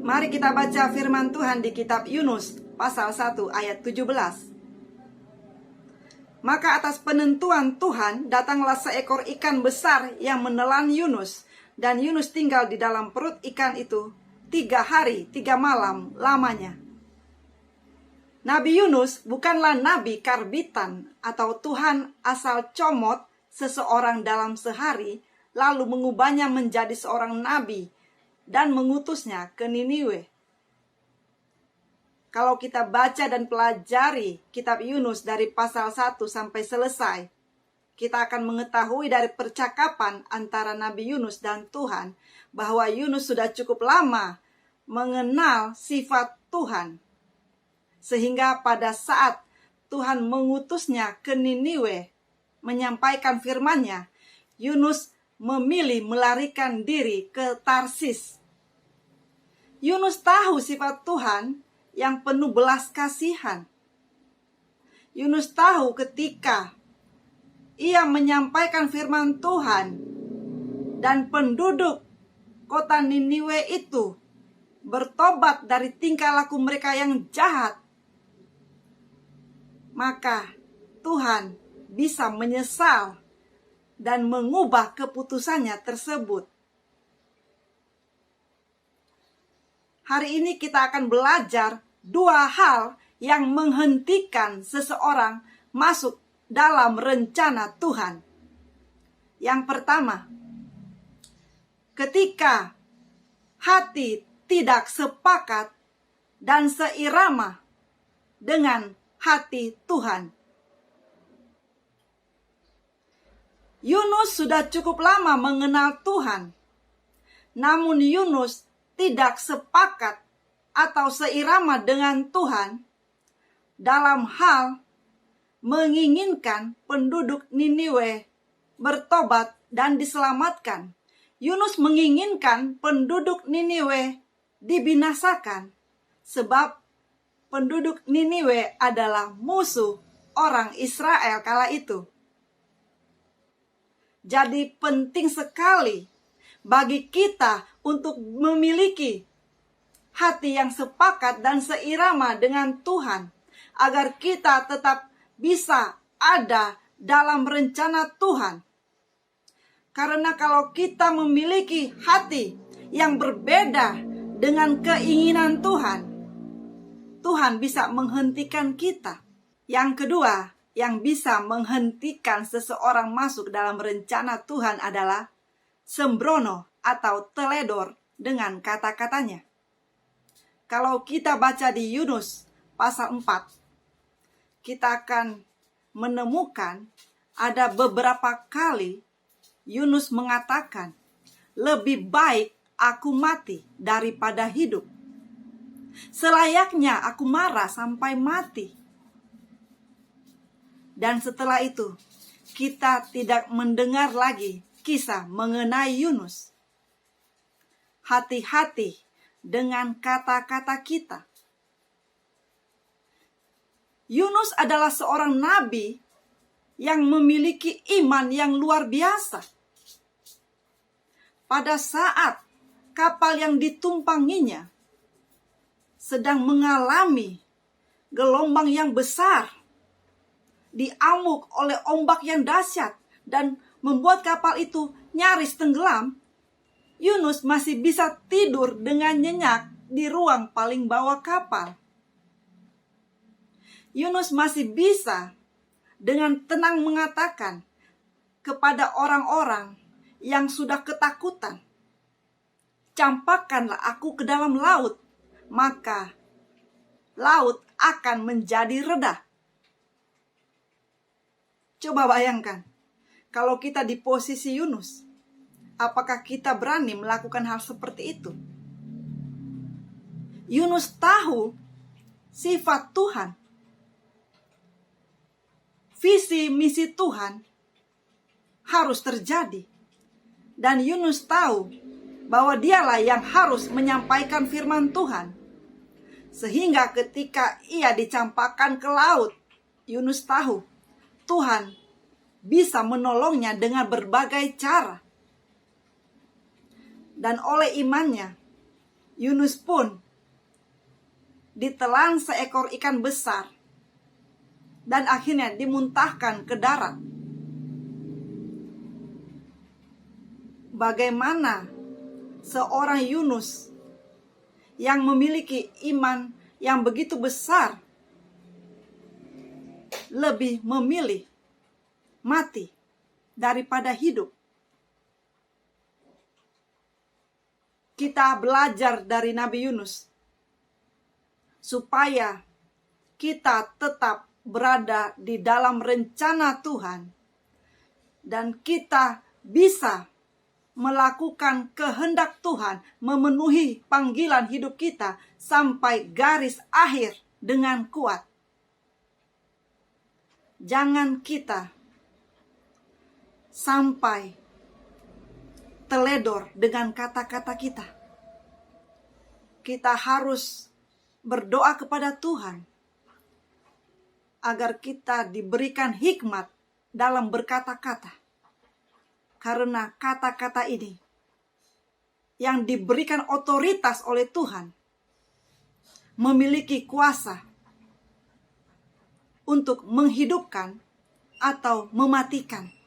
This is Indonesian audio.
Mari kita baca firman Tuhan di kitab Yunus pasal 1 ayat 17. Maka atas penentuan Tuhan datanglah seekor ikan besar yang menelan Yunus, dan Yunus tinggal di dalam perut ikan itu 3 hari 3 malam lamanya. Nabi Yunus bukanlah nabi karbitan atau Tuhan asal comot seseorang dalam sehari lalu mengubahnya menjadi seorang nabi dan mengutusnya ke Niniwe. Kalau kita baca dan pelajari kitab Yunus dari pasal 1 sampai selesai, kita akan mengetahui dari percakapan antara Nabi Yunus dan Tuhan bahwa Yunus sudah cukup lama mengenal sifat Tuhan. Sehingga pada saat Tuhan mengutusnya ke Niniwe menyampaikan firman-Nya, Yunus memilih melarikan diri ke Tarsis. Yunus tahu sifat Tuhan yang penuh belas kasihan. Yunus tahu ketika ia menyampaikan firman Tuhan dan penduduk kota Niniwe itu bertobat dari tingkah laku mereka yang jahat, maka Tuhan bisa menyesal dan mengubah keputusannya tersebut. Hari ini kita akan belajar 2 hal yang menghentikan seseorang masuk dalam rencana Tuhan. Yang pertama, ketika hati tidak sepakat dan seirama dengan hati Tuhan. Yunus sudah cukup lama mengenal Tuhan, namun Yunus tidak sepakat atau seirama dengan Tuhan dalam hal menginginkan penduduk Niniwe bertobat dan diselamatkan. Yunus menginginkan penduduk Niniwe dibinasakan sebab penduduk Niniwe adalah musuh orang Israel kala itu. Jadi penting sekali bagi kita untuk memiliki hati yang sepakat dan seirama dengan Tuhan, agar kita tetap bisa ada dalam rencana Tuhan. Karena kalau kita memiliki hati yang berbeda dengan keinginan Tuhan, Tuhan bisa menghentikan kita. Yang kedua, yang bisa menghentikan seseorang masuk dalam rencana Tuhan adalah sembrono atau teledor dengan kata-katanya. Kalau kita baca di Yunus pasal 4, kita akan menemukan ada beberapa kali Yunus mengatakan, lebih baik aku mati daripada hidup. Selayaknya aku marah sampai mati. Dan setelah itu, kita tidak mendengar lagi kisah mengenai Yunus. Hati-hati dengan kata-kata kita. Yunus adalah seorang nabi yang memiliki iman yang luar biasa. Pada saat kapal yang ditumpanginya sedang mengalami gelombang yang besar, diamuk oleh ombak yang dahsyat dan membuat kapal itu nyaris tenggelam, Yunus masih bisa tidur dengan nyenyak di ruang paling bawah kapal. Yunus masih bisa dengan tenang mengatakan kepada orang-orang yang sudah ketakutan, "Campakkanlah aku ke dalam laut, maka laut akan menjadi reda." Coba bayangkan, kalau kita di posisi Yunus, apakah kita berani melakukan hal seperti itu? Yunus tahu sifat Tuhan. Visi misi Tuhan harus terjadi. Dan Yunus tahu bahwa dialah yang harus menyampaikan firman Tuhan. Sehingga ketika ia dicampakkan ke laut, Yunus tahu Tuhan bisa menolongnya dengan berbagai cara. Dan oleh imannya, Yunus pun ditelan seekor ikan besar dan akhirnya dimuntahkan ke darat. Bagaimana seorang Yunus yang memiliki iman yang begitu besar lebih memilih mati daripada hidup. Kita belajar dari Nabi Yunus supaya kita tetap berada di dalam rencana Tuhan dan kita bisa melakukan kehendak Tuhan, memenuhi panggilan hidup kita sampai garis akhir dengan kuat. Jangan kita sampai teledor dengan kata-kata kita. Kita harus berdoa kepada Tuhan agar kita diberikan hikmat dalam berkata-kata. Karena kata-kata ini yang diberikan otoritas oleh Tuhan memiliki kuasa untuk menghidupkan atau mematikan.